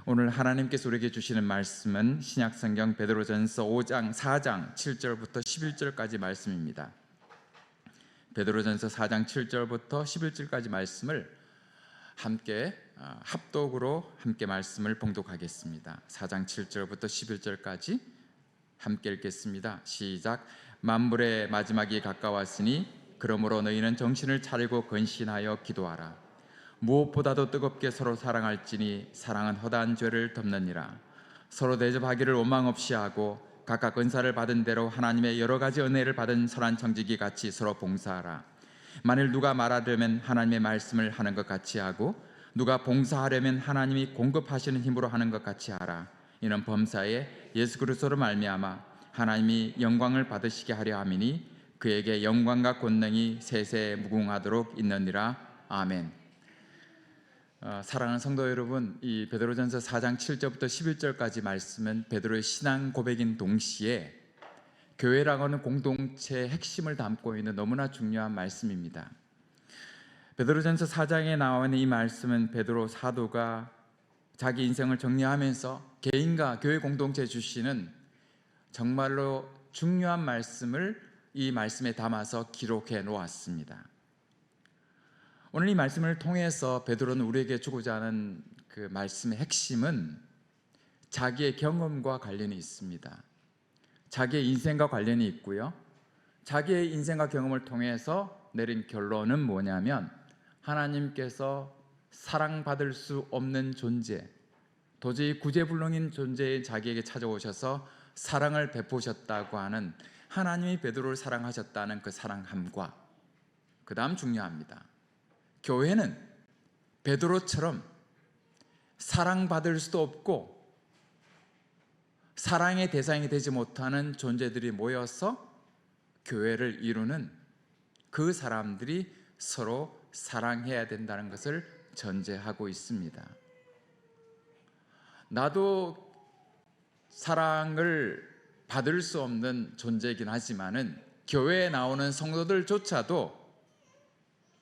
오늘 하나님께서 우리에게 주시는 말씀은 신약성경 베드로전서 4장 7절부터 11절까지 말씀입니다. 베드로전서 4장 7절부터 11절까지 말씀을 함께 합독으로 함께 말씀을 봉독하겠습니다. 4장 7절부터 11절까지 함께 읽겠습니다. 시작. 만물의 마지막이 가까웠으니 그러므로 너희는 정신을 차리고 근신하여 기도하라. 무엇보다도 뜨겁게 서로 사랑할지니 사랑은 허다한 죄를 덮느니라. 서로 대접하기를 원망 없이 하고 각각 은사를 받은 대로 하나님의 여러 가지 은혜를 받은 선한 청지기 같이 서로 봉사하라. 만일 누가 말하려면 하나님의 말씀을 하는 것 같이 하고 누가 봉사하려면 하나님이 공급하시는 힘으로 하는 것 같이 하라. 이는 범사에 예수 그리스도로 말미암아 하나님이 영광을 받으시게 하려 함이니 그에게 영광과 권능이 세세 무궁하도록 있느니라. 아멘. 사랑하는 성도 여러분, 이 베드로전서 4장 7절부터 11절까지 말씀은 베드로의 신앙 고백인 동시에 교회라고 하는 공동체의 핵심을 담고 있는 너무나 중요한 말씀입니다. 베드로전서 4장에 나와 있는 이 말씀은 베드로 사도가 자기 인생을 정리하면서 개인과 교회 공동체에 주시는 정말로 중요한 말씀을 이 말씀에 담아서 기록해 놓았습니다. 오늘 이 말씀을 통해서 베드로는 우리에게 주고자 하는 그 말씀의 핵심은 자기의 경험과 관련이 있습니다. 자기의 인생과 관련이 있고요. 자기의 인생과 경험을 통해서 내린 결론은 뭐냐면 하나님께서 사랑받을 수 없는 존재, 도저히 구제불능인 존재의 자기에게 찾아오셔서 사랑을 베푸셨다고 하는 하나님이 베드로를 사랑하셨다는 그 사랑함과 그 다음 중요합니다. 교회는 베드로처럼 사랑받을 수도 없고 사랑의 대상이 되지 못하는 존재들이 모여서 교회를 이루는 그 사람들이 서로 사랑해야 된다는 것을 전제하고 있습니다. 나도 사랑을 받을 수 없는 존재이긴 하지만은 교회에 나오는 성도들조차도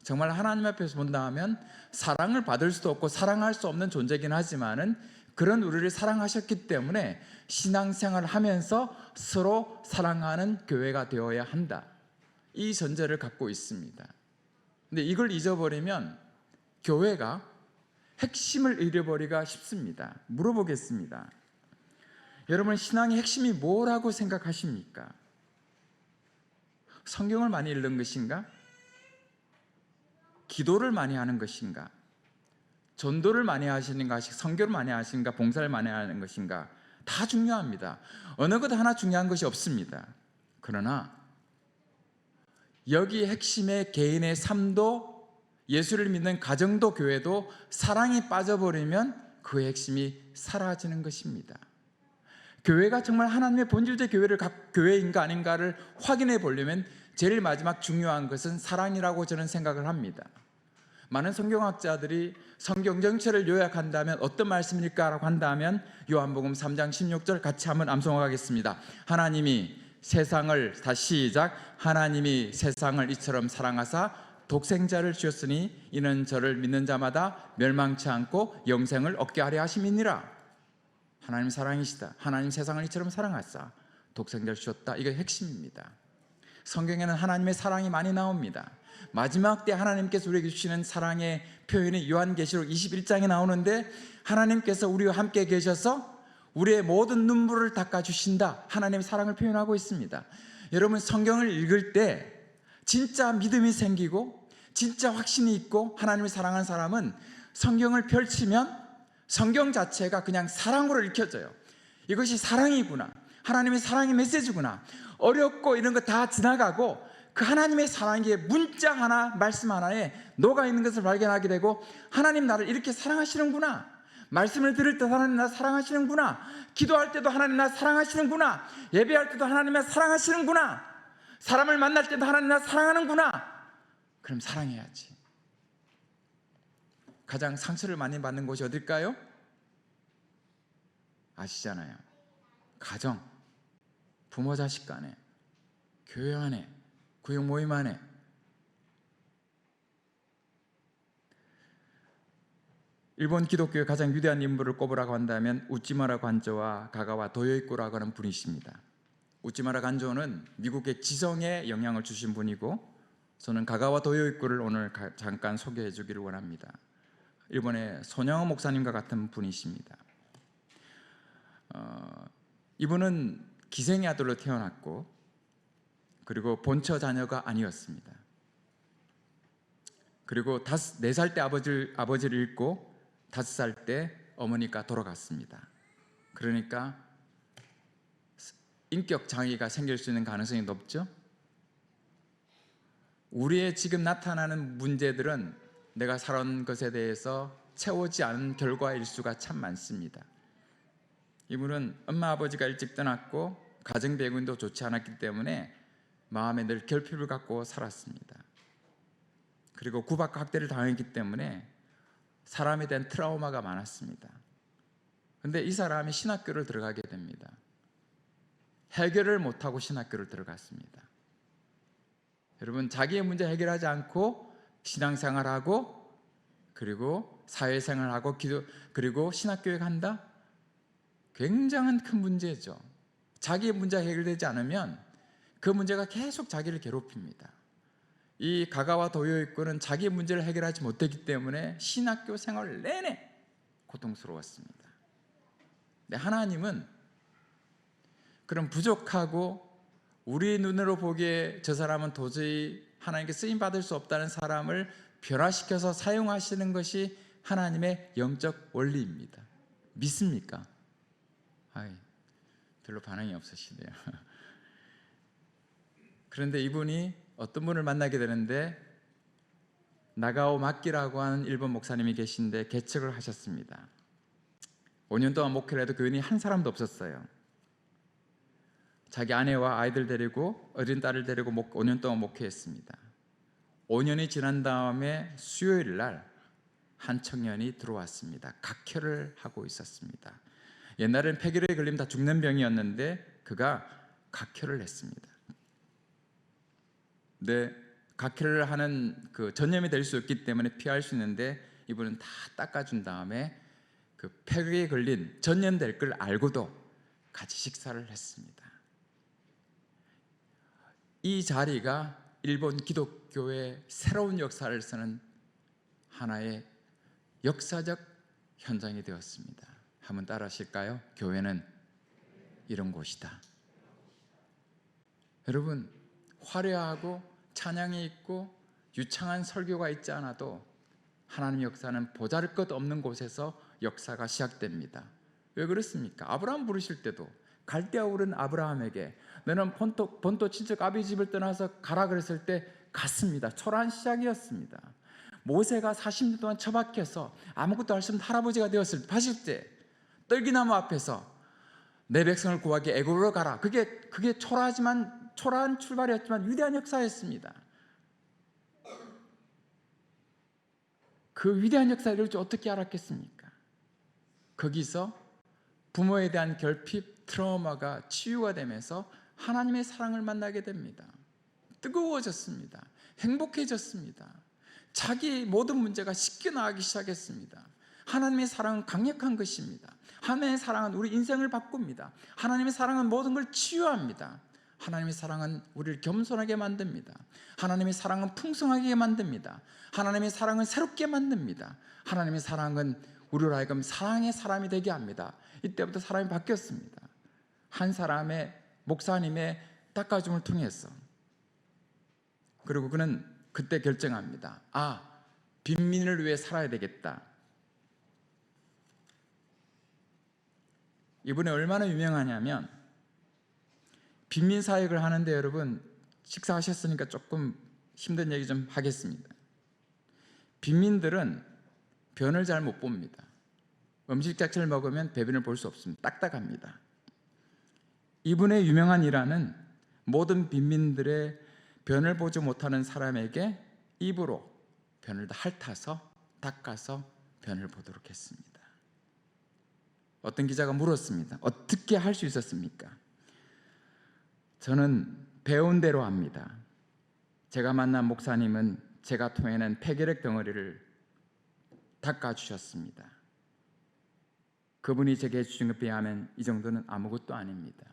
정말 하나님 앞에서 본다면 사랑을 받을 수도 없고 사랑할 수 없는 존재이긴 하지만은 그런 우리를 사랑하셨기 때문에 신앙생활을 하면서 서로 사랑하는 교회가 되어야 한다. 이 전제를 갖고 있습니다. 근데 이걸 잊어버리면 교회가 핵심을 잃어버리기가 쉽습니다. 물어보겠습니다. 여러분, 신앙의 핵심이 뭐라고 생각하십니까? 성경을 많이 읽는 것인가? 기도를 많이 하는 것인가? 전도를 많이 하시는가? 선교를 많이 하시는가? 봉사를 많이 하는 것인가? 다 중요합니다. 어느 것 하나 중요한 것이 없습니다. 그러나 여기 핵심의 개인의 삶도 예수를 믿는 가정도 교회도 사랑이 빠져버리면 그 핵심이 사라지는 것입니다. 교회가 정말 하나님의 본질적 교회인가 아닌가를 확인해 보려면 제일 마지막 중요한 것은 사랑이라고 저는 생각을 합니다. 많은 성경학자들이 성경 전체를 요약한다면 어떤 말씀일까라고 한다면 요한복음 3장 16절 같이 한번 암송하겠습니다. 하나님이 세상을 하나님이 세상을 이처럼 사랑하사 독생자를 주셨으니 이는 저를 믿는 자마다 멸망치 않고 영생을 얻게 하려 하심이니라. 하나님 사랑이시다. 하나님 세상을 이처럼 사랑하사 독생자를 주셨다. 이게 핵심입니다. 성경에는 하나님의 사랑이 많이 나옵니다. 마지막 때 하나님께서 우리에게 주시는 사랑의 표현이 요한계시록 21장에 나오는데 하나님께서 우리와 함께 계셔서 우리의 모든 눈물을 닦아주신다. 하나님의 사랑을 표현하고 있습니다. 여러분, 성경을 읽을 때 진짜 믿음이 생기고 진짜 확신이 있고 하나님을 사랑하는 사람은 성경을 펼치면 성경 자체가 그냥 사랑으로 읽혀져요. 이것이 사랑이구나. 하나님의 사랑의 메시지구나. 어렵고 이런 거 다 지나가고 그 하나님의 사랑의 문자 하나, 말씀 하나에 녹아있는 것을 발견하게 되고 하나님 나를 이렇게 사랑하시는구나. 말씀을 들을 때 하나님 나 사랑하시는구나. 기도할 때도 하나님 나 사랑하시는구나. 예배할 때도 하나님 나 사랑하시는구나. 사람을 만날 때도 하나님 나 사랑하는구나. 그럼 사랑해야지. 가장 상처를 많이 받는 곳이 어딜까요? 아시잖아요. 가정, 부모 자식 간에, 교회 안에, 구역 모임 안에. 일본 기독교의 가장 위대한 인물을 꼽으라고 한다면 우찌마라 관조와 가가와 도요이코라고 하는 분이십니다. 우찌마라 관조는 미국의 지성에 영향을 주신 분이고, 저는 가가와 도요이코를 오늘 잠깐 소개해 주기를 원합니다. 일본의 손양호 목사님과 같은 분이십니다. 이분은 기생의 아들로 태어났고, 그리고 본처 자녀가 아니었습니다. 그리고 4살 때 아버지를 잃고 5살 때 어머니가 돌아갔습니다. 그러니까 인격 장애가 생길 수 있는 가능성이 높죠. 우리의 지금 나타나는 문제들은 내가 살아온 것에 대해서 채우지 않은 결과일 수가 참 많습니다. 이분은 엄마 아버지가 일찍 떠났고 가정 배경도 좋지 않았기 때문에 마음에 늘 결핍을 갖고 살았습니다. 그리고 구박과 학대를 당했기 때문에 사람에 대한 트라우마가 많았습니다. 그런데 이 사람이 신학교를 들어가게 됩니다. 해결을 못하고 신학교를 들어갔습니다. 여러분, 자기의 문제 해결하지 않고 신앙생활하고 그리고 사회생활하고 그리고 신학교에 간다? 굉장한 큰 문제죠. 자기의 문제가 해결되지 않으면 그 문제가 계속 자기를 괴롭힙니다. 이 가가와 도요이코는 자기의 문제를 해결하지 못했기 때문에 신학교 생활 내내 고통스러웠습니다. 근데 하나님은 그런 부족하고 우리 눈으로 보기에 저 사람은 도저히 하나님께 쓰임받을 수 없다는 사람을 변화시켜서 사용하시는 것이 하나님의 영적 원리입니다. 믿습니까? 별로 반응이 없으시네요. 그런데 이분이 어떤 분을 만나게 되는데, 나가오 마키라고 하는 일본 목사님이 계신데 개척을 하셨습니다. 5년 동안 목회를 해도 교인이 한 사람도 없었어요. 자기 아내와 아이들 데리고, 어린 딸을 데리고 5년 동안 목회했습니다. 5년이 지난 다음에 수요일 날 한 청년이 들어왔습니다. 각혈을 하고 있었습니다. 옛날엔 폐기로에 걸리면 다 죽는 병이었는데 그가 각혈을 했습니다. 근데 각혈을 하는 그 전염이 될 수 있기 때문에 피할 수 있는데, 이분은 다 닦아준 다음에 그 폐기에 걸린 전염될 걸 알고도 같이 식사를 했습니다. 이 자리가 일본 기독교의 새로운 역사를 쓰는 하나의 역사적 현장이 되었습니다. 한번 따라 하실까요? 교회는 이런 곳이다. 여러분, 화려하고 찬양이 있고 유창한 설교가 있지 않아도 하나님의 역사는 보잘것없는 곳에서 역사가 시작됩니다. 왜 그렇습니까? 아브라함 부르실 때도 갈대아 우른 아브라함에게 너는 본토 친척 아비 집을 떠나서 가라 그랬을 때 갔습니다. 초라한 시작이었습니다. 모세가 40년 동안 처박혀서 아무것도 할 수 없는 할아버지가 되었을 때 떨기나무 앞에서 내 백성을 구하기 애굽으로 가라. 그게 초라한 출발이었지만 위대한 역사였습니다. 그 위대한 역사를 이룰 줄 어떻게 알았겠습니까? 거기서 부모에 대한 결핍, 트라우마가 치유가 되면서 하나님의 사랑을 만나게 됩니다. 뜨거워졌습니다. 행복해졌습니다. 자기 모든 문제가 씻겨나가기 시작했습니다. 하나님의 사랑은 강력한 것입니다. 하나님의 사랑은 우리 인생을 바꿉니다. 하나님의 사랑은 모든 걸 치유합니다. 하나님의 사랑은 우리를 겸손하게 만듭니다. 하나님의 사랑은 풍성하게 만듭니다. 하나님의 사랑은 새롭게 만듭니다. 하나님의 사랑은 우리로 하여금 사랑의 사람이 되게 합니다. 이때부터 사람이 바뀌었습니다. 한 사람의 목사님의 닦아줌을 통해서. 그리고 그는 그때 결정합니다. 빈민을 위해 살아야 되겠다. 이분이 얼마나 유명하냐면, 빈민 사역을 하는데, 여러분 식사하셨으니까 조금 힘든 얘기 좀 하겠습니다. 빈민들은 변을 잘 못 봅니다. 음식 자체를 먹으면 배변을 볼 수 없습니다. 딱딱합니다. 이분의 유명한 일화는 모든 빈민들의 변을 보지 못하는 사람에게 입으로 변을 핥아서 닦아서 변을 보도록 했습니다. 어떤 기자가 물었습니다. 어떻게 할 수 있었습니까? 저는 배운 대로 합니다. 제가 만난 목사님은 제가 토해낸 폐결핵 덩어리를 닦아주셨습니다. 그분이 제게 해주신 것에 비하면 이 정도는 아무것도 아닙니다.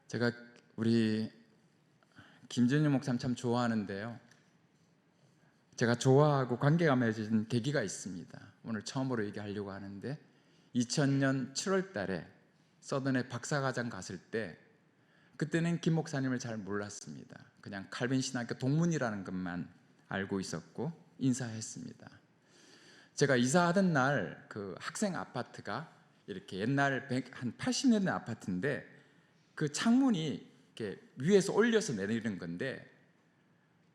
제가 우리 김준일 목사님 참 좋아하는데요, 제가 좋아하고 관계가 맺어진 계기가 있습니다. 오늘 처음으로 얘기하려고 하는데, 2000년 7월 달에 서든에 박사과정 갔을 때, 그때는 김 목사님을 잘 몰랐습니다. 그냥 칼빈 신학교 동문이라는 것만 알고 있었고 인사했습니다. 제가 이사하던 날 그 학생 아파트가 이렇게 옛날 한 80년대 아파트인데, 그 창문이 이렇게 위에서 올려서 내리는 건데,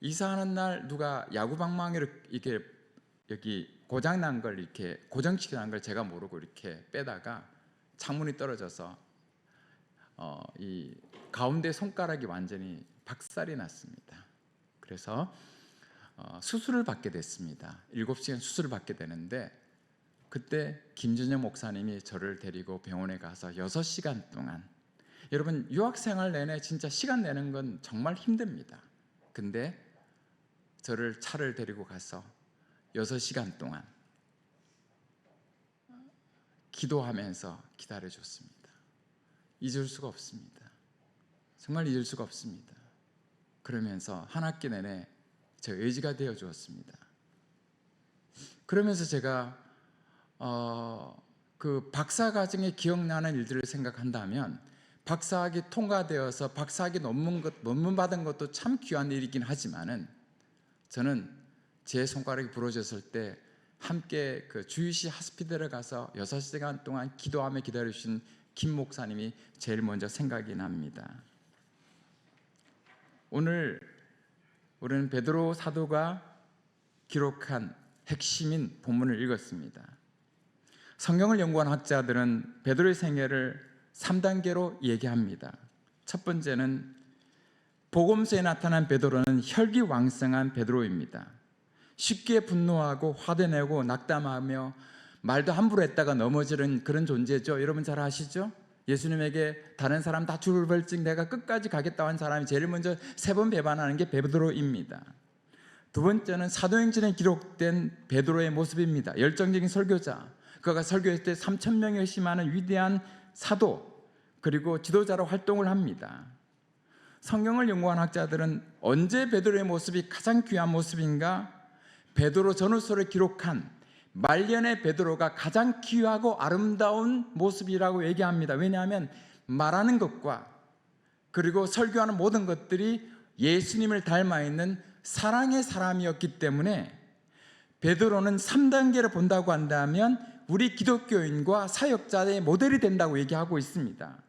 이사하는 날 누가 야구 방망이로 이렇게 여기 고장 난 걸 이렇게 고정시켜 난 걸 제가 모르고 이렇게 빼다가 창문이 떨어져서 이 가운데 손가락이 완전히 박살이 났습니다. 그래서 수술을 받게 됐습니다. 7시간 수술을 받게 되는데, 그때 김준영 목사님이 저를 데리고 병원에 가서 6시간 동안, 여러분 유학생활 내내 진짜 시간 내는 건 정말 힘듭니다. 근데 저를 차를 데리고 가서 6시간 동안 기도하면서 기다려줬습니다. 잊을 수가 없습니다. 정말 잊을 수가 없습니다. 그러면서 한 학기 내내 제 의지가 되어 주었습니다. 그러면서 제가 그 박사과정에 기억나는 일들을 생각한다면, 박사학위 통과되어서 박사학위 논문 받은 것도 참 귀한 일이긴 하지만은, 저는 제 손가락이 부러졌을 때 함께 그 주유시 하스피델에 가서 6시간 동안 기도하며 기다려주신 김 목사님이 제일 먼저 생각이 납니다. 오늘 우리는 베드로 사도가 기록한 핵심인 본문을 읽었습니다. 성경을 연구한 학자들은 베드로의 생애를 3단계로 얘기합니다. 첫 번째는 복음서에 나타난 베드로는 혈기왕성한 베드로입니다. 쉽게 분노하고 화내고 낙담하며 말도 함부로 했다가 넘어지는 그런 존재죠. 여러분 잘 아시죠? 예수님에게 다른 사람 다 줄을 벌찍 내가 끝까지 가겠다고 한 사람이 제일 먼저 3번 배반하는 게 베드로입니다. 두 번째는 사도행전에 기록된 베드로의 모습입니다. 열정적인 설교자, 그가 설교했을 때 3,000명이 의심하는 위대한 사도, 그리고 지도자로 활동을 합니다. 성경을 연구한 학자들은 언제 베드로의 모습이 가장 귀한 모습인가? 베드로 전후서를 기록한 말년의 베드로가 가장 귀하고 아름다운 모습이라고 얘기합니다. 왜냐하면 말하는 것과 그리고 설교하는 모든 것들이 예수님을 닮아 있는 사랑의 사람이었기 때문에, 베드로는 3단계를 본다고 한다면 우리 기독교인과 사역자의 모델이 된다고 얘기하고 있습니다.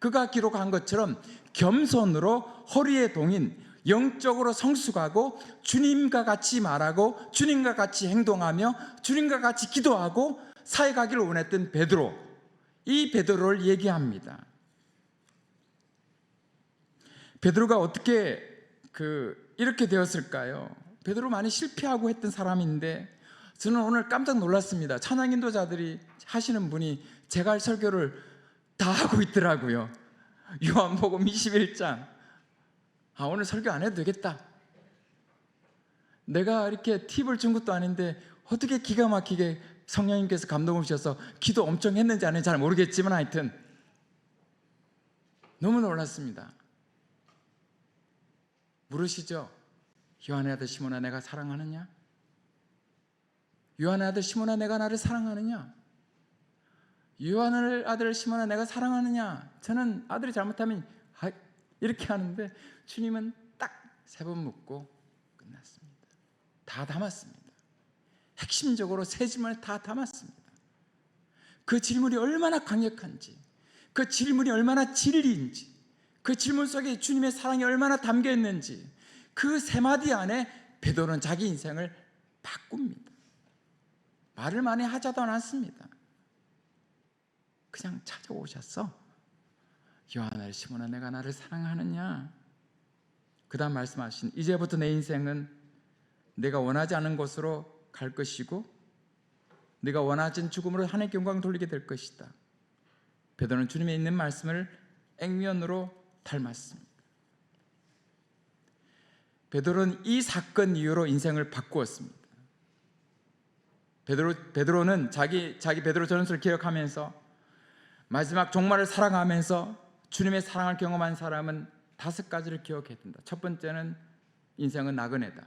그가 기록한 것처럼 겸손으로 허리에 동인, 영적으로 성숙하고 주님과 같이 말하고 주님과 같이 행동하며 주님과 같이 기도하고 사역하기를 원했던 베드로, 이 베드로를 얘기합니다. 베드로가 어떻게 이렇게 되었을까요? 베드로 많이 실패하고 했던 사람인데, 저는 오늘 깜짝 놀랐습니다. 찬양 인도자들이 하시는 분이 제가 할 설교를 다 하고 있더라고요. 요한복음 21장. 오늘 설교 안 해도 되겠다. 내가 이렇게 팁을 준 것도 아닌데 어떻게 기가 막히게 성령님께서 감동을 주셔서 기도 엄청 했는지 안 했는지 잘 모르겠지만 하여튼 너무 놀랐습니다. 물으시죠? 요한의 아들 시몬아 내가 사랑하느냐? 요한의 아들 시몬아 내가 나를 사랑하느냐? 요한의 아들 시몬아 내가 사랑하느냐? 저는 아들이 잘못하면 이렇게 하는데, 주님은 딱 3번 묻고 끝났습니다. 다 담았습니다. 핵심적으로 3질문을 다 담았습니다. 그 질문이 얼마나 강력한지, 그 질문이 얼마나 진리인지, 그 질문 속에 주님의 사랑이 얼마나 담겨 있는지, 그 3마디 안에 베드로는 자기 인생을 바꿉니다. 말을 많이 하지도 않았습니다. 그냥 찾아오셨어. 요한아 시몬아 내가 나를 사랑하느냐? 그 다음 말씀하신, 이제부터 내 인생은 내가 원하지 않은 곳으로 갈 것이고 내가 원하지 않은 죽음으로 하나님께 영광 돌리게 될 것이다. 베드로는 주님의 있는 말씀을 액면으로 닮았습니다. 베드로는 이 사건 이후로 인생을 바꾸었습니다. 베드로는 자기 베드로 전서를 기억하면서 마지막 종말을 살아가면서 주님의 사랑을 경험한 사람은 5가지를 기억해야 된다. 첫 번째는 인생은 나그네다.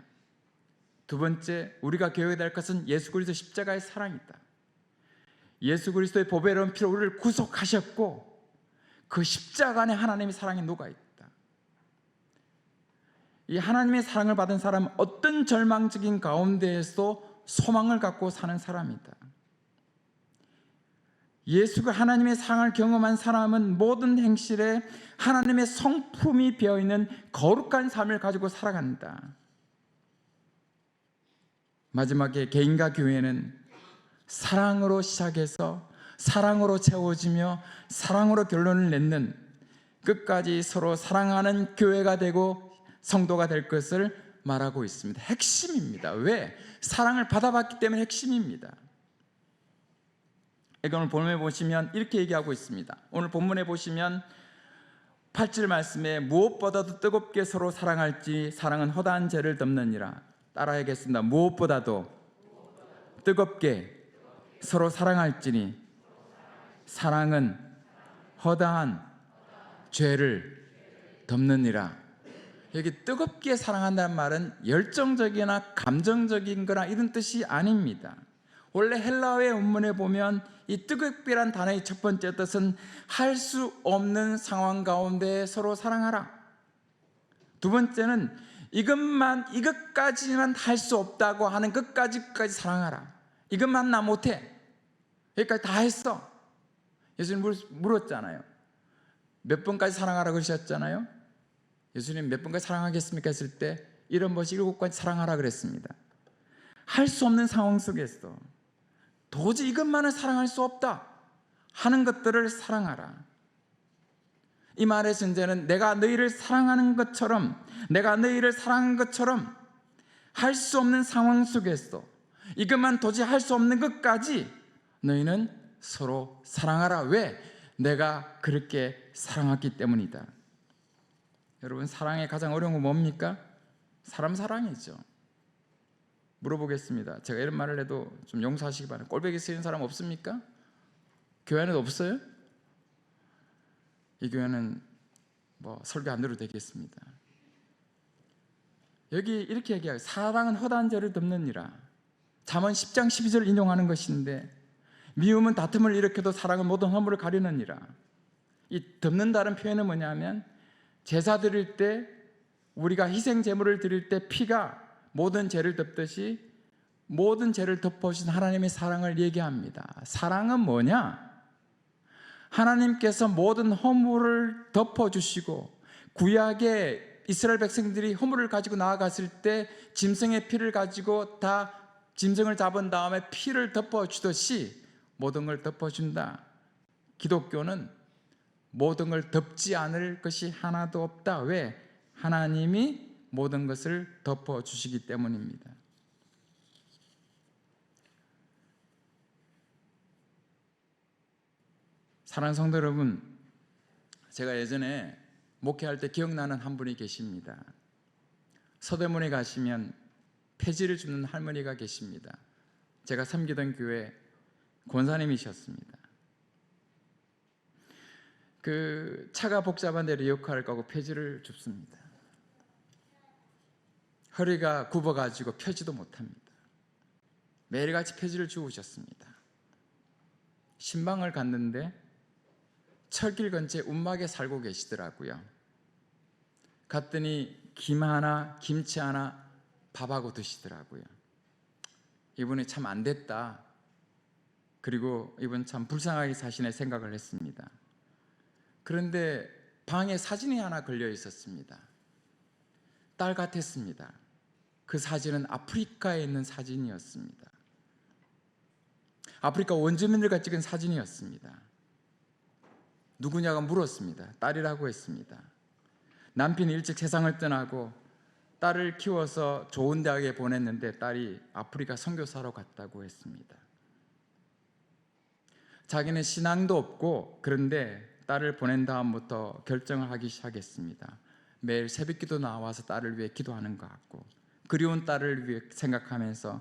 두 번째, 우리가 기억해야 될 것은 예수 그리스도 십자가의 사랑이다. 예수 그리스도의 보배로운 피로 우리를 구속하셨고 그 십자가 안에 하나님의 사랑이 녹아있다. 이 하나님의 사랑을 받은 사람은 어떤 절망적인 가운데에서도 소망을 갖고 사는 사람이다. 예수가 하나님의 사랑을 경험한 사람은 모든 행실에 하나님의 성품이 배어있는 거룩한 삶을 가지고 살아간다. 마지막에 개인과 교회는 사랑으로 시작해서 사랑으로 채워지며 사랑으로 결론을 맺는 끝까지 서로 사랑하는 교회가 되고 성도가 될 것을 말하고 있습니다. 핵심입니다. 왜? 사랑을 받아봤기 때문에 핵심입니다. 오늘 본문에 보시면 이렇게 얘기하고 있습니다. 오늘 본문에 보시면 8절 말씀에 무엇보다도 뜨겁게 서로 사랑할지 사랑은 허다한 죄를 덮느니라. 따라하겠습니다. 무엇보다도 뜨겁게 서로 사랑할지니 사랑은 허다한 죄를 덮느니라. 여기 뜨겁게 사랑한다는 말은 열정적이나 감정적인 거나 이런 뜻이 아닙니다. 원래 헬라어의 원문에 보면 이 뜨겁게란 단어의 첫 번째 뜻은 할 수 없는 상황 가운데 서로 사랑하라. 두 번째는 이것까지만 할 수 없다고 하는 끝까지 사랑하라. 이것만 나 못해. 여기까지 다 했어. 예수님 물었잖아요. 몇 번까지 사랑하라 그러셨잖아요. 예수님 몇 번까지 사랑하겠습니까 했을 때 7번씩 7가지 사랑하라 그랬습니다. 할 수 없는 상황 속에서 도저히 이것만은 사랑할 수 없다 하는 것들을 사랑하라. 이 말의 전제는 내가 너희를 사랑하는 것처럼, 내가 너희를 사랑한 것처럼 할 수 없는 상황 속에서 이것만 도저히 할 수 없는 것까지 너희는 서로 사랑하라. 왜? 내가 그렇게 사랑했기 때문이다. 여러분, 사랑의 가장 어려운 건 뭡니까? 사람 사랑이죠. 물어보겠습니다. 제가 이런 말을 해도 좀 용서하시기 바랍니다. 꼴보기 쓰이는 사람 없습니까? 교회 안에도 없어요? 이 교회는 설교 안 들어도 되겠습니다. 여기 이렇게 얘기해요. 사랑은 허다한 죄를 덮느니라. 잠언 10장 12절을 인용하는 것인데 미움은 다툼을 일으켜도 사랑은 모든 허물을 가리느니라. 이 덮는다는 표현은 뭐냐면 제사 드릴 때 우리가 희생 제물을 드릴 때 피가 모든 죄를 덮듯이 모든 죄를 덮어주신 하나님의 사랑을 얘기합니다. 사랑은 뭐냐? 하나님께서 모든 허물을 덮어주시고 구약의 이스라엘 백성들이 허물을 가지고 나아갔을 때 짐승의 피를 가지고 다 짐승을 잡은 다음에 피를 덮어주듯이 모든 걸 덮어준다. 기독교는 모든 걸 덮지 않을 것이 하나도 없다. 왜? 하나님이 모든 것을 덮어주시기 때문입니다. 사랑하는 성도 여러분, 제가 예전에 목회할 때 기억나는 한 분이 계십니다. 서대문에 가시면 폐지를 줍는 할머니가 계십니다. 제가 섬기던 교회 권사님이셨습니다. 그 차가 복잡한 데를 리어카를 까고 폐지를 줍습니다. 허리가 굽어가지고 펴지도 못합니다. 매일같이 폐지를 주우셨습니다. 신방을 갔는데 철길 근처에 움막에 살고 계시더라고요. 갔더니 김 하나, 김치 하나, 밥하고 드시더라고요. 이분이 참 안 됐다. 그리고 이분 참 불쌍하게 사시네 생각을 했습니다. 그런데 방에 사진이 하나 걸려 있었습니다. 딸 같았습니다. 그 사진은 아프리카에 있는 사진이었습니다. 아프리카 원주민들과 찍은 사진이었습니다. 누구냐고 물었습니다. 딸이라고 했습니다. 남편이 일찍 세상을 떠나고 딸을 키워서 좋은 대학에 보냈는데 딸이 아프리카 선교사로 갔다고 했습니다. 자기는 신앙도 없고 그런데 딸을 보낸 다음부터 결정을 하기 시작했습니다. 매일 새벽기도 나와서 딸을 위해 기도하는 것 같고 그리운 딸을 위해 생각하면서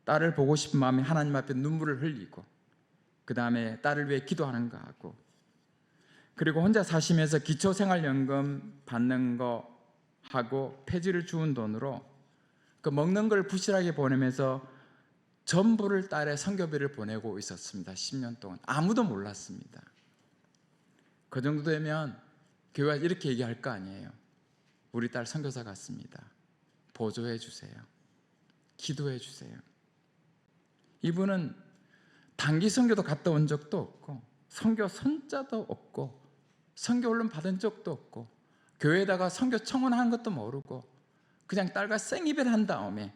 딸을 보고 싶은 마음에 하나님 앞에 눈물을 흘리고 그 다음에 딸을 위해 기도하는 거 하고, 그리고 혼자 사시면서 기초생활연금 받는 거 하고 폐지를 주운 돈으로 그 먹는 걸 부실하게 보내면서 전부를 딸의 선교비를 보내고 있었습니다. 10년 동안 아무도 몰랐습니다. 그 정도 되면 교회가 이렇게 얘기할 거 아니에요. 우리 딸 선교사 같습니다. 보조해 주세요. 기도해 주세요. 이분은 단기 선교도 갔다 온 적도 없고 선교 선자도 없고 선교 훈련 받은 적도 없고 교회에다가 선교 청원한 것도 모르고 그냥 딸과 생이별한 다음에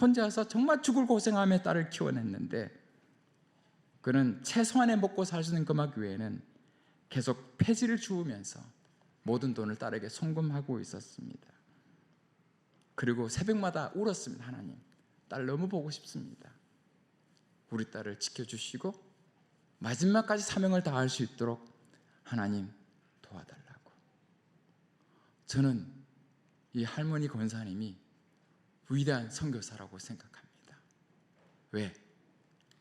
혼자서 정말 죽을 고생하며 딸을 키워냈는데, 그는 최소한의 먹고 살 수 있는 금액 외에는 계속 폐지를 주우면서 모든 돈을 딸에게 송금하고 있었습니다. 그리고 새벽마다 울었습니다. 하나님, 딸 너무 보고 싶습니다. 우리 딸을 지켜주시고 마지막까지 사명을 다할 수 있도록 하나님 도와달라고. 저는 이 할머니 권사님이 위대한 선교사라고 생각합니다. 왜?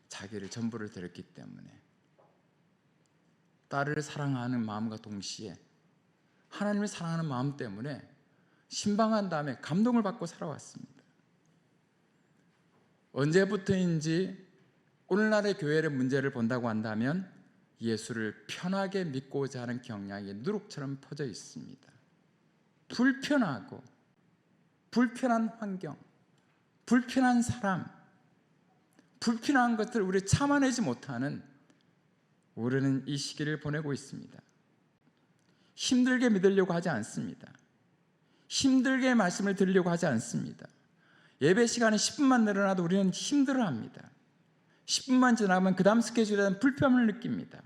자기를 전부를 드렸기 때문에. 딸을 사랑하는 마음과 동시에 하나님을 사랑하는 마음 때문에 신방한 다음에 감동을 받고 살아왔습니다. 언제부터인지 오늘날의 교회의 문제를 본다고 한다면 예수를 편하게 믿고자 하는 경향이 누룩처럼 퍼져 있습니다. 불편하고 불편한 환경, 불편한 사람, 불편한 것들을 우리 참아내지 못하는 우리는 이 시기를 보내고 있습니다. 힘들게 믿으려고 하지 않습니다. 힘들게 말씀을 드리려고 하지 않습니다. 예배 시간이 10분만 늘어나도 우리는 힘들어합니다. 10분만 지나면 그 다음 스케줄에 대한 불편함을 느낍니다.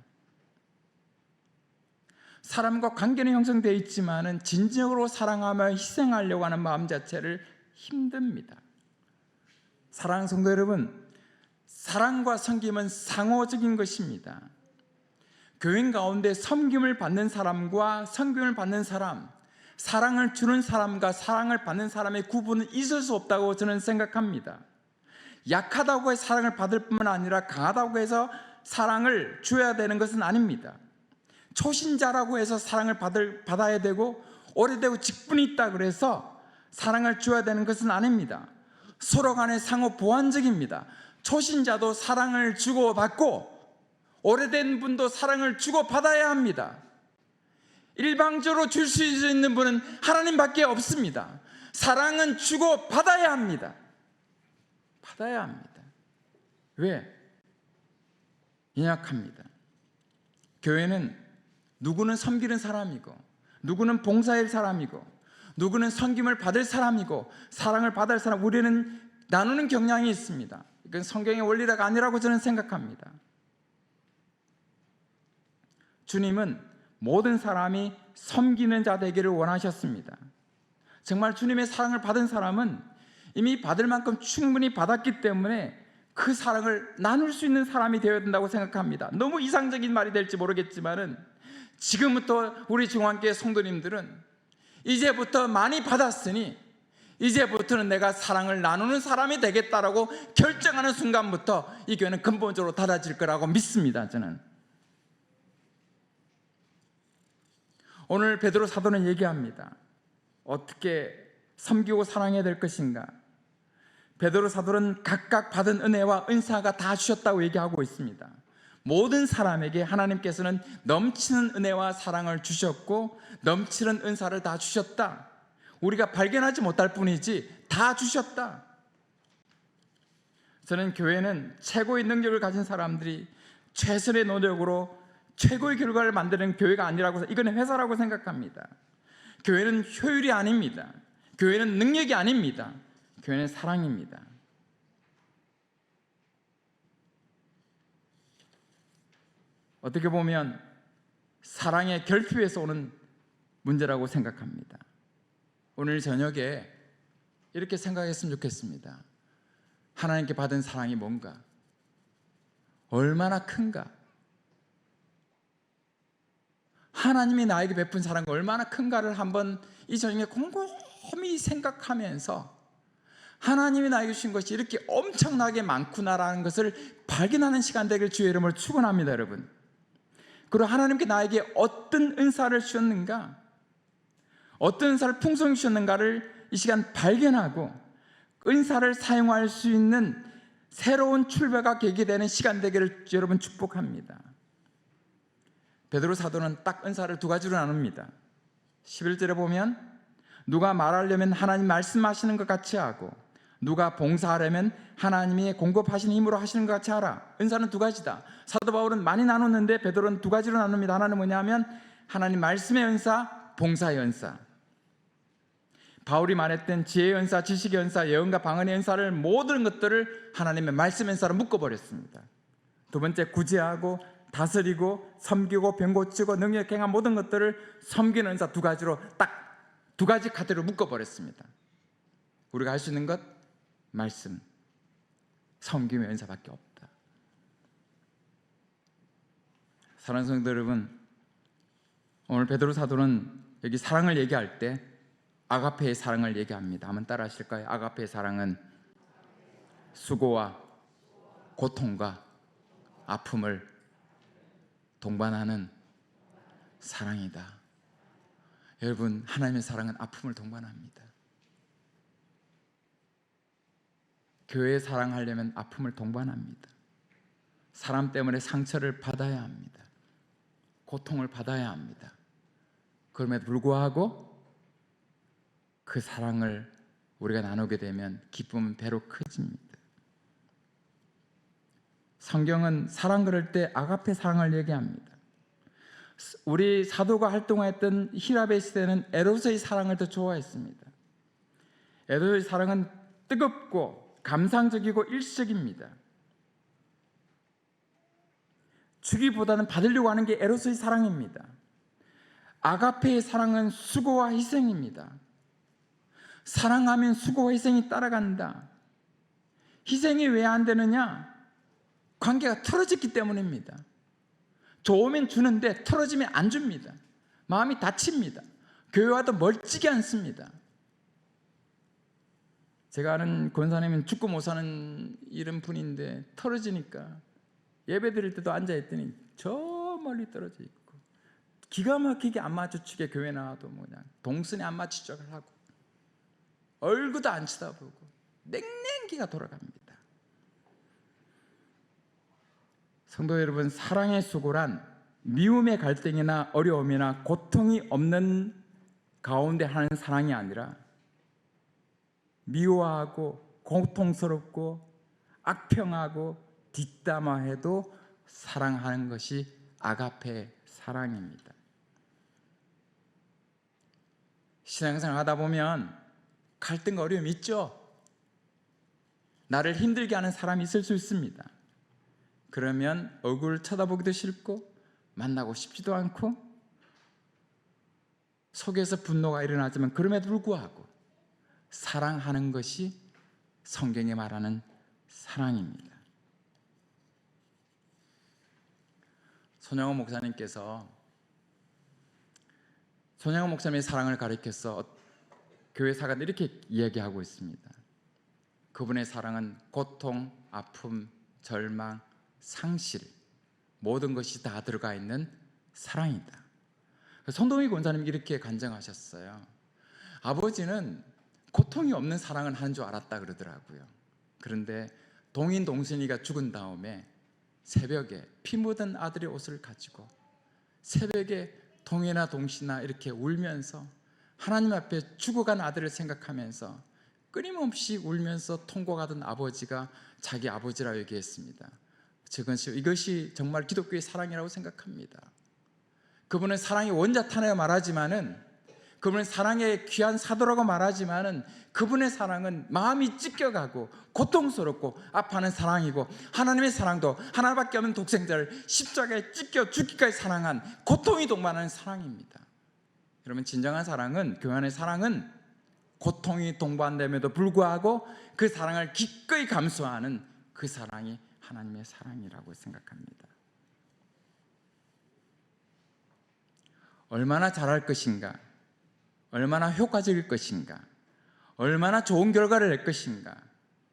사람과 관계는 형성되어 있지만은 진정으로 사랑하며 희생하려고 하는 마음 자체를 힘듭니다. 사랑하는 성도 여러분, 사랑과 섬김은 상호적인 것입니다. 교인 가운데 섬김을 받는 사람과 섬김을 받는 사람, 사랑을 주는 사람과 사랑을 받는 사람의 구분은 있을 수 없다고 저는 생각합니다. 약하다고 해서 사랑을 받을 뿐만 아니라 강하다고 해서 사랑을 줘야 되는 것은 아닙니다. 초신자라고 해서 사랑을 받아야 되고 오래되고 직분이 있다 그래서 사랑을 줘야 되는 것은 아닙니다. 서로 간에 상호 보완적입니다. 초신자도 사랑을 주고받고 오래된 분도 사랑을 주고받아야 합니다. 일방적으로 줄 수 있는 분은 하나님밖에 없습니다. 사랑은 주고받아야 합니다. 받아야 합니다. 왜? 연약합니다. 교회는 누구는 섬기는 사람이고 누구는 봉사할 사람이고 누구는 섬김을 받을 사람이고 사랑을 받을 사람, 우리는 나누는 경향이 있습니다. 이건 성경의 원리가 아니라고 저는 생각합니다. 주님은 모든 사람이 섬기는 자 되기를 원하셨습니다. 정말 주님의 사랑을 받은 사람은 이미 받을 만큼 충분히 받았기 때문에 그 사랑을 나눌 수 있는 사람이 되어야 된다고 생각합니다. 너무 이상적인 말이 될지 모르겠지만은 지금부터 우리 중앙교회 성도님들은 이제부터 많이 받았으니 이제부터는 내가 사랑을 나누는 사람이 되겠다라고 결정하는 순간부터 이 교회는 근본적으로 달라질 거라고 믿습니다. 저는 오늘 베드로 사도는 얘기합니다. 어떻게 섬기고 사랑해야 될 것인가. 베드로 사도는 각각 받은 은혜와 은사가 다 주셨다고 얘기하고 있습니다. 모든 사람에게 하나님께서는 넘치는 은혜와 사랑을 주셨고 넘치는 은사를 다 주셨다. 우리가 발견하지 못할 뿐이지 다 주셨다. 저는 교회는 최고의 능력을 가진 사람들이 최선의 노력으로 최고의 결과를 만드는 교회가 아니라고, 이건 회사라고 생각합니다. 교회는 효율이 아닙니다. 교회는 능력이 아닙니다. 교회는 사랑입니다. 어떻게 보면 사랑의 결핍에서 오는 문제라고 생각합니다. 오늘 저녁에 이렇게 생각했으면 좋겠습니다. 하나님께 받은 사랑이 뭔가? 얼마나 큰가? 하나님이 나에게 베푼 사랑이 얼마나 큰가를 한번 이 저녁에 곰곰이 생각하면서 하나님이 나에게 주신 것이 이렇게 엄청나게 많구나라는 것을 발견하는 시간 되길 주의 이름으로 축원합니다, 여러분. 그리고 하나님께 나에게 어떤 은사를 주셨는가, 어떤 은사를 풍성히 주셨는가를 이 시간 발견하고 은사를 사용할 수 있는 새로운 출발과 계기 되는 시간 되기를 여러분 축복합니다. 베드로 사도는 딱 은사를 두 가지로 나눕니다. 11절에 보면 누가 말하려면 하나님 말씀하시는 것 같이 하고 누가 봉사하려면 하나님이 공급하시는 힘으로 하시는 것 같이 하라. 은사는 두 가지다. 사도 바울은 많이 나눴는데 베드로는 두 가지로 나눕니다. 하나는 뭐냐면 하나님 말씀의 은사, 봉사의 은사. 바울이 말했던 지혜의 은사, 지식의 은사, 예언과 방언의 은사를 모든 것들을 하나님의 말씀의 은사로 묶어버렸습니다. 두 번째, 구제하고 다스리고 섬기고 병 고치고 능력 행한 모든 것들을 섬기는 은사 두 가지로 딱 두 가지 카테고리로 묶어버렸습니다. 우리가 할 수 있는 것, 말씀, 섬김의 은사밖에 없다. 사랑하는 성도 여러분, 오늘 베드로 사도는 여기 사랑을 얘기할 때 아가페의 사랑을 얘기합니다. 한번 따라 하실까요? 아가페의 사랑은 수고와 고통과 아픔을 동반하는 사랑이다. 여러분, 하나님의 사랑은 아픔을 동반합니다. 교회에 사랑하려면 아픔을 동반합니다. 사람 때문에 상처를 받아야 합니다. 고통을 받아야 합니다. 그럼에도 불구하고 그 사랑을 우리가 나누게 되면 기쁨은 배로 커집니다. 성경은 사랑 그럴 때 아가페 사랑을 얘기합니다. 우리 사도가 활동했던 히라베 시대는 에로스의 사랑을 더 좋아했습니다. 에로스의 사랑은 뜨겁고 감상적이고 일시적입니다. 주기보다는 받으려고 하는 게 에로스의 사랑입니다. 아가페의 사랑은 수고와 희생입니다. 사랑하면 수고와 희생이 따라간다. 희생이 왜 안 되느냐? 관계가 틀어졌기 때문입니다. 좋으면 주는데 틀어지면 안 줍니다. 마음이 다칩니다. 교회와도 멀찍이 않습니다. 제가 아는 권사님은 죽고 못 사는 이런 분인데 틀어지니까 예배 드릴 때도 앉아있더니 저 멀리 떨어져 있고 기가 막히게 안 마주치게 교회 나와도 그냥 동선에 안 맞추려고 하고 얼굴도 안 쳐다보고 냉랭기가 돌아갑니다. 성도 여러분, 사랑의 수고란 미움의 갈등이나 어려움이나 고통이 없는 가운데 하는 사랑이 아니라 미워하고 고통스럽고 악평하고 뒷담화해도 사랑하는 것이 아가페 사랑입니다. 신앙생활 하다 보면 갈등과 어려움이 있죠. 나를 힘들게 하는 사람이 있을 수 있습니다. 그러면 얼굴을 쳐다보기도 싫고 만나고 싶지도 않고 속에서 분노가 일어나지만 그럼에도 불구하고 사랑하는 것이 성경에 말하는 사랑입니다. 손영호 목사님께서 손영호 목사님의 사랑을 가리켜서 교회 사관들이 이렇게 이야기하고 있습니다. 그분의 사랑은 고통, 아픔, 절망, 상실 모든 것이 다 들어가 있는 사랑이다. 손동희 권사님이 이렇게 간증하셨어요. 아버지는 고통이 없는 사랑을 하는 줄 알았다 그러더라고요. 그런데 동인 동순이가 죽은 다음에 새벽에 피 묻은 아들의 옷을 가지고 새벽에 동이나 동시나 이렇게 울면서 하나님 앞에 죽어간 아들을 생각하면서 끊임없이 울면서 통곡하던 아버지가 자기 아버지라고 얘기했습니다. 이것이 정말 기독교의 사랑이라고 생각합니다. 그분은 사랑의 원자탄이라고 말하지만은, 그분은 사랑의 귀한 사도라고 말하지만은, 그분의 사랑은 마음이 찢겨가고 고통스럽고 아파하는 사랑이고, 하나님의 사랑도 하나밖에 없는 독생자를 십자가에 찢겨 죽기까지 사랑한 고통이 동반하는 사랑입니다. 여러분, 진정한 사랑은, 교회 안의 사랑은 고통이 동반됨에도 불구하고 그 사랑을 기꺼이 감수하는 그 사랑이 하나님의 사랑이라고 생각합니다. 얼마나 잘할 것인가, 얼마나 효과적일 것인가, 얼마나 좋은 결과를 낼 것인가,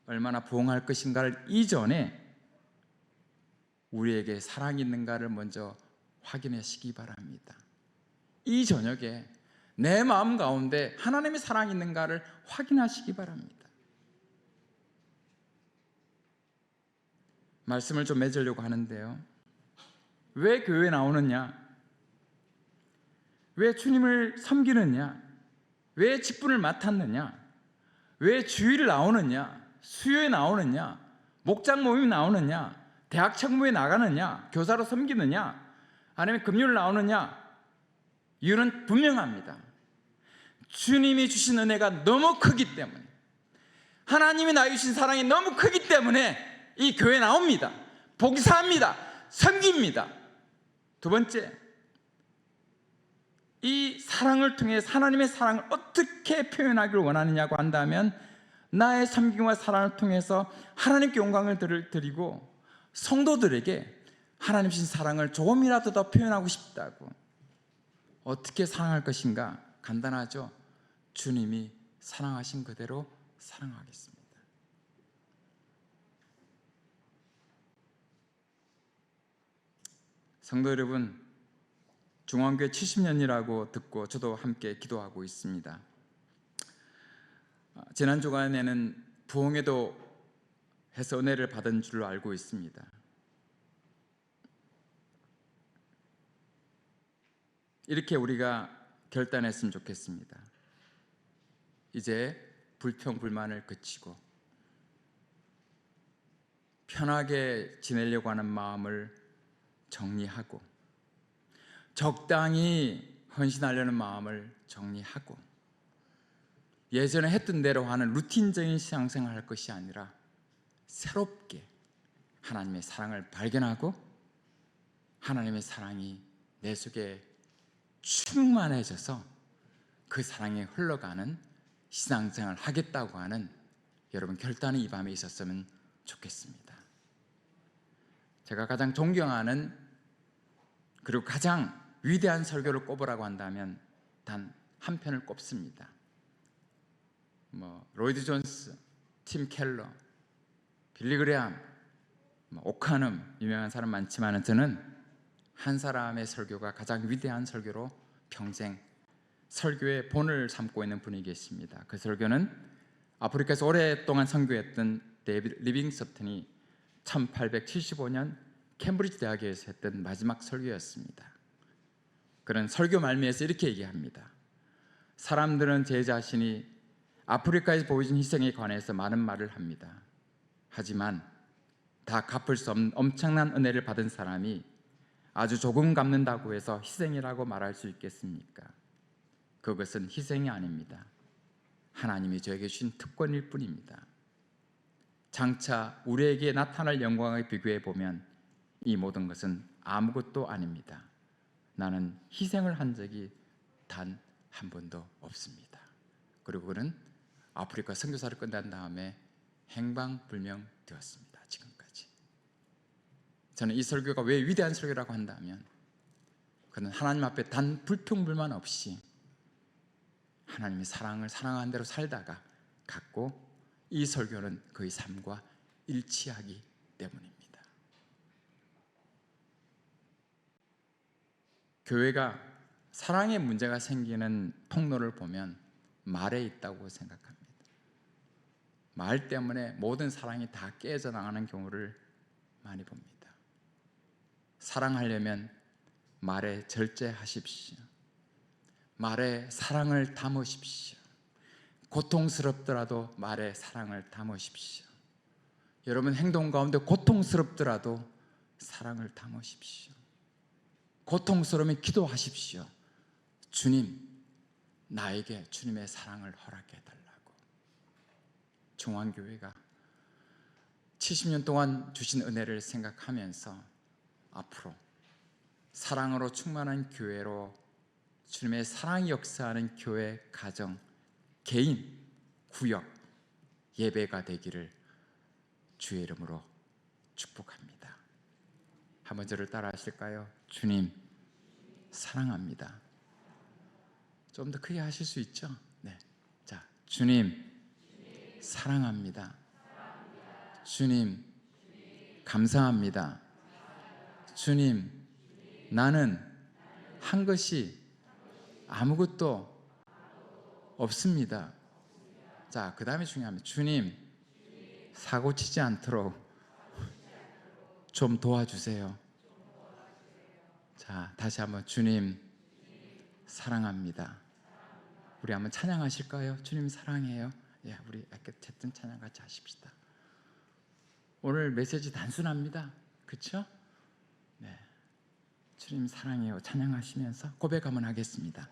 얼마나 부흥할 것인가를 이전에 우리에게 사랑이 있는가를 먼저 확인하시기 바랍니다. 이 저녁에 내 마음 가운데 하나님의 사랑이 있는가를 확인하시기 바랍니다. 말씀을 좀 맺으려고 하는데요, 왜 교회에 나오느냐, 왜 주님을 섬기느냐, 왜 직분을 맡았느냐, 왜 주일을 나오느냐, 수요에 나오느냐, 목장 모임 나오느냐, 대학 청부에 나가느냐, 교사로 섬기느냐, 아니면 금요일 나오느냐, 이유는 분명합니다. 주님이 주신 은혜가 너무 크기 때문에, 하나님이 나에게 주신 사랑이 너무 크기 때문에 이 교회에 나옵니다. 봉사합니다. 섬깁니다. 두 번째, 이 사랑을 통해 하나님의 사랑을 어떻게 표현하기를 원하느냐고 한다면, 나의 섬김과 사랑을 통해서 하나님께 영광을 드리고 성도들에게 하나님 주신 사랑을 조금이라도 더 표현하고 싶다고. 어떻게 사랑할 것인가? 간단하죠. 주님이 사랑하신 그대로 사랑하겠습니다. 성도 여러분, 중앙교회 70년이라고 듣고 저도 함께 기도하고 있습니다. 지난 주간에는 부흥회도 해서 은혜를 받은 줄로 알고 있습니다. 이렇게 우리가 결단했으면 좋겠습니다. 이제 불평불만을 그치고 편하게 지내려고 하는 마음을 정리하고, 적당히 헌신하려는 마음을 정리하고, 예전에 했던 대로 하는 루틴적인 신앙생활을 할 것이 아니라 새롭게 하나님의 사랑을 발견하고 하나님의 사랑이 내 속에 충만해져서 그 사랑이 흘러가는 신앙생활을 하겠다고 하는 여러분 결단이 이 밤에 있었으면 좋겠습니다. 제가 가장 존경하는 그리고 가장 위대한 설교를 꼽으라고 한다면 단 한 편을 꼽습니다. 로이드 존스, 팀 켈러, 빌리 그레함, 오카눔, 유명한 사람 많지만 저는 한 사람의 설교가 가장 위대한 설교로 평생 설교의 본을 삼고 있는 분이 계십니다. 그 설교는 아프리카에서 오랫동안 선교했던 데이비드 리빙스턴이 1875년 캠브리지 대학에서 했던 마지막 설교였습니다. 그런 설교 말미에서 이렇게 얘기합니다. 사람들은 제 자신이 아프리카에서 보여준 희생에 관해서 많은 말을 합니다. 하지만 다 갚을 수 없는 엄청난 은혜를 받은 사람이 아주 조금 갚는다고 해서 희생이라고 말할 수 있겠습니까? 그것은 희생이 아닙니다. 하나님이 저에게 주신 특권일 뿐입니다. 장차 우리에게 나타날 영광에 비교해 보면 이 모든 것은 아무것도 아닙니다. 나는 희생을 한 적이 단 한 번도 없습니다. 그리고 그는 아프리카 선교사를 끝난 다음에 행방불명 되었습니다. 지금까지. 저는 이 설교가 왜 위대한 설교라고 한다면, 그는 하나님 앞에 단 불평불만 없이 하나님의 사랑을 사랑한 대로 살다가 갔고, 이 설교는 그의 삶과 일치하기 때문입니다. 교회가 사랑의 문제가 생기는 통로를 보면 말에 있다고 생각합니다. 말 때문에 모든 사랑이 다 깨져나가는 경우를 많이 봅니다. 사랑하려면 말에 절제하십시오. 말에 사랑을 담으십시오. 고통스럽더라도 말에 사랑을 담으십시오. 여러분 행동 가운데 고통스럽더라도 사랑을 담으십시오. 고통스러우면 기도하십시오. 주님, 나에게 주님의 사랑을 허락해 달라고. 중앙교회가 70년 동안 주신 은혜를 생각하면서 앞으로 사랑으로 충만한 교회로 주님의 사랑이 역사하는 교회, 가정, 개인, 구역, 예배가 되기를 주의 이름으로 축복합니다. 한번 저를 따라 하실까요? 주님, 사랑합니다. 좀 더 크게 하실 수 있죠? 네. 자, 주님, 사랑합니다. 주님, 감사합니다. 주님, 나는 한 것이 아무것도 없습니다. 자, 그 다음에 중요합니다. 주님, 사고 치지 않도록 좀 도와주세요. 자, 다시 한번 주님, 사랑합니다. 우리 한번 찬양하실까요? 주님 사랑해요. 예, 우리 어쨌든 찬양 같이 하십시다. 오늘 메시지 단순합니다. 그렇죠? 네, 주님 사랑해요 찬양하시면서 고백 한번 하겠습니다.